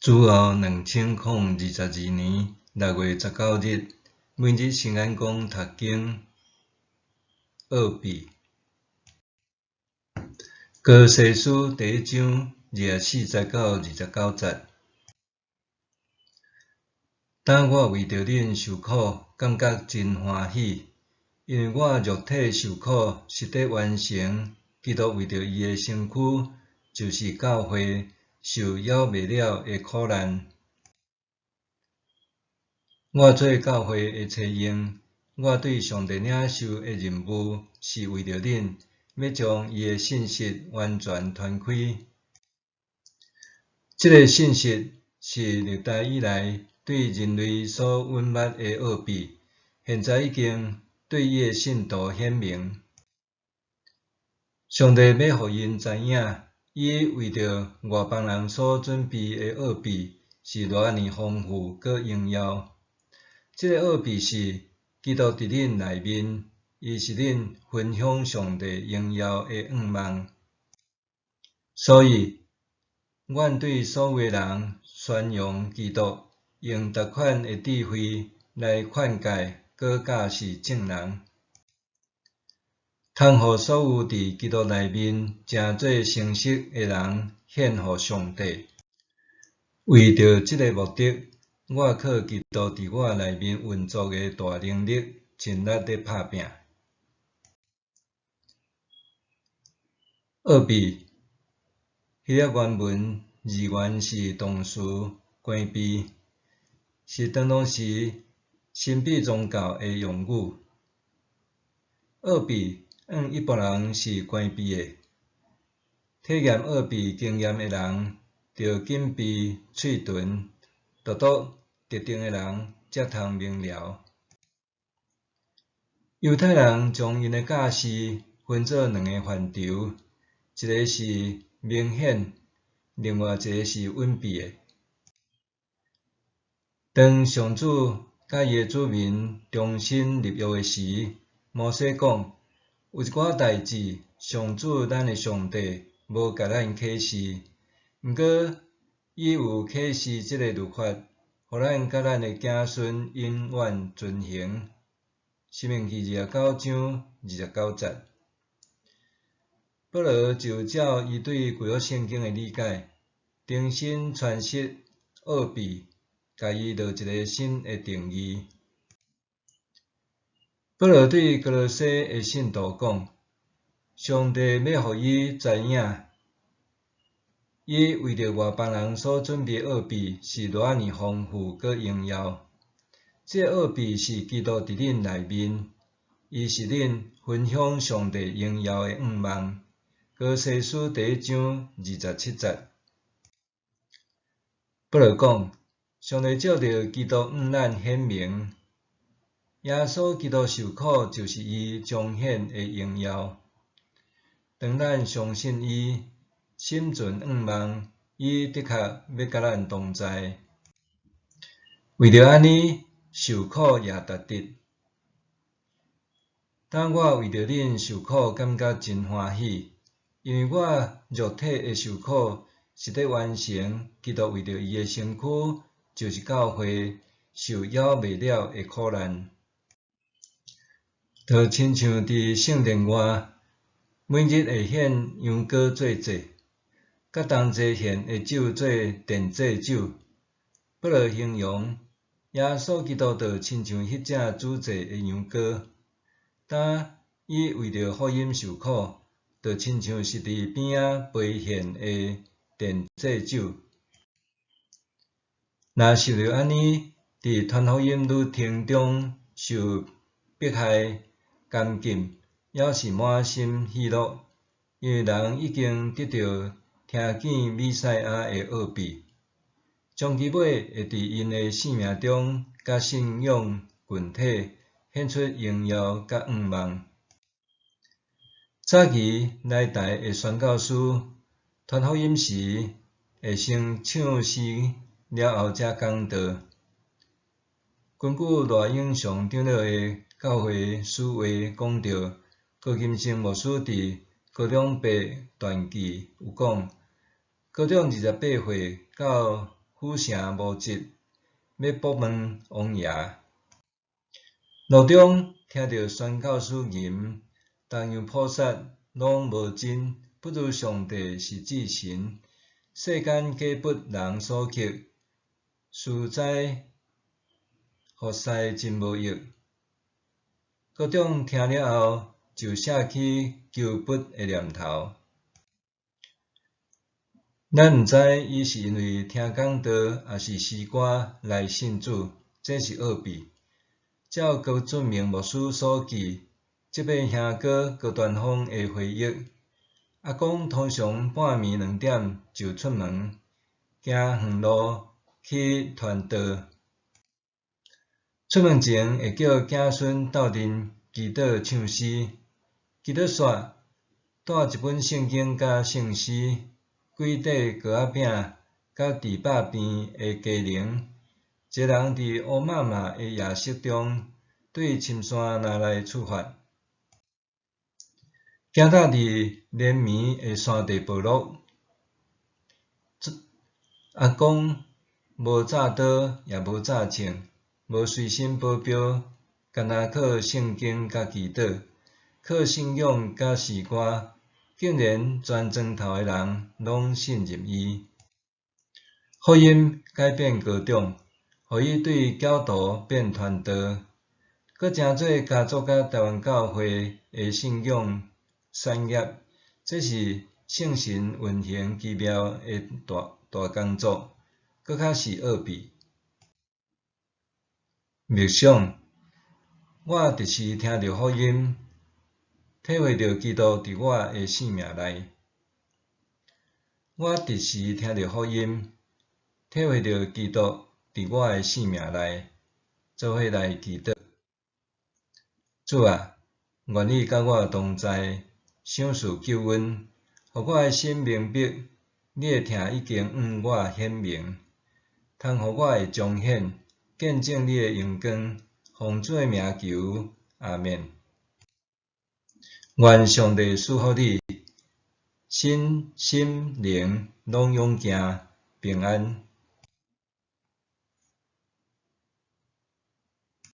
主后2022年6月19日，每日圣安宫读经二笔。歌西书第1章24到29节。当我为着恁受苦，感觉真欢喜，因为我肉体受苦，实得完成基督为着伊的身躯，就是教会受了袂了的苦难。我做教会的差用，我对上帝领受的任务是为着恁，要将伊的信息完全传开。这个信息是历代以来对人类所隐密的奥秘，现在已经对伊的信徒显明。上帝要互因知影，伊为着外邦人所准备的奥秘是偌尔丰富佮荣耀。这个奥秘是基督伫恁内面，伊是恁分享上帝荣耀的愿望。所以，阮对所有人宣扬基督，用逐款的智慧来劝诫佮教示众人，通互所有伫基督内面正做诚实的人献互上帝。为着这个目的，我靠基督伫我内面运作的大能力，尽力地打拼。奥秘，希腊原文字源是动词关闭，是当当时神秘宗教的用语。奥秘一般人是关闭的，体验奥秘经验的人，着紧闭喙唇，独独特定的人才通明了。犹太人将因的教示分做2个范畴，一个是明显，另外一个是隐蔽的。当上主甲伊的子民重新立约的时，摩西讲，有一寡代志，上主咱的上帝无甲咱启示，毋过伊有启示这个律法，互咱甲咱的子孙永远遵行。申命记29章29节。保罗就照伊对旧约圣经的理解，重新诠释奥秘，甲伊落一个新的定义。保罗对哥罗西的信徒讲，上帝要互伊知影，伊为着外邦人所准备的奥秘是偌尔丰富佮荣耀。这奥秘是基督伫恁内面，伊是恁分享上帝荣耀的愿望。歌西书第1章27节。保罗讲，上帝照着基督向咱显明，耶稣基督受苦就是伊彰显的荣耀。当咱相信伊，心存愿望，伊的确要甲咱同在。为着安尼，受苦也值得。当我为着恁受苦，感觉真欢喜，因为我肉体的受苦，实得完成基督为着伊的身躯，就是教会受了袂了的苦难。就亲像伫圣殿外，每日会献羊羔做祭，甲同齐献的酒做奠祭酒。保罗形容耶稣基督就亲像迄只主祭的羊羔，当伊为着福音受苦，就亲像是伫边仔陪献的奠祭酒。若受着安尼，伫传福音旅程中受迫害、监禁，也是满心喜乐，因为人已经得到听见弥赛亚的奥秘，终其尾会伫因的性命中，甲信仰群体显出荣耀甲愿望。早期来台的宣教师传福音时，会先唱诗，了后才讲道。根据赖永祥长老的教会史话讲到，高金生牧师伫高中8传记有讲，高中28岁到府城无职，要卜问王爷。路中听到宣教士吟，逐样菩萨拢无真，不如上帝是至神。世间皆不人所及，实在服侍真无益。各种听了后，就舍去求卜的念头。咱毋知伊是因为听讲道，还是诗歌来信主，这是奥秘。照高准明牧师所记，即位兄哥高端峰的回忆，阿公通常半暝2点就出门，行远路去传道。出门前会叫子孙斗阵祈祷唱诗，祈祷煞带一本圣经甲圣诗，几块糕仔饼，甲猪肉片的鸡零。一个人伫乌麻麻的夜色中，对深山那来出发，行到伫连绵的山地部落。阿公无炸刀，也无炸枪，无随身保镖，干那靠圣经甲祈祷，靠信仰甲诗歌，竟然全庄头的人拢信任伊。福音改变高中，互伊对教徒变传道，佮诚侪加族甲台湾教会的信仰产业，这是圣神运行奇妙的大工作，佮较是奥秘。默想，我直时听到福音，体会到基督伫我的生命内。我直时听到福音，体会到基督伫我的生命内，做伙来祈祷。主啊，愿你甲我同在，赏赐救恩，互我的心明白，你的听已经向我显明，通互我会彰显，见证你的荣光，奉主的名求，阿们。愿上帝赐福你，身心灵拢勇健平安。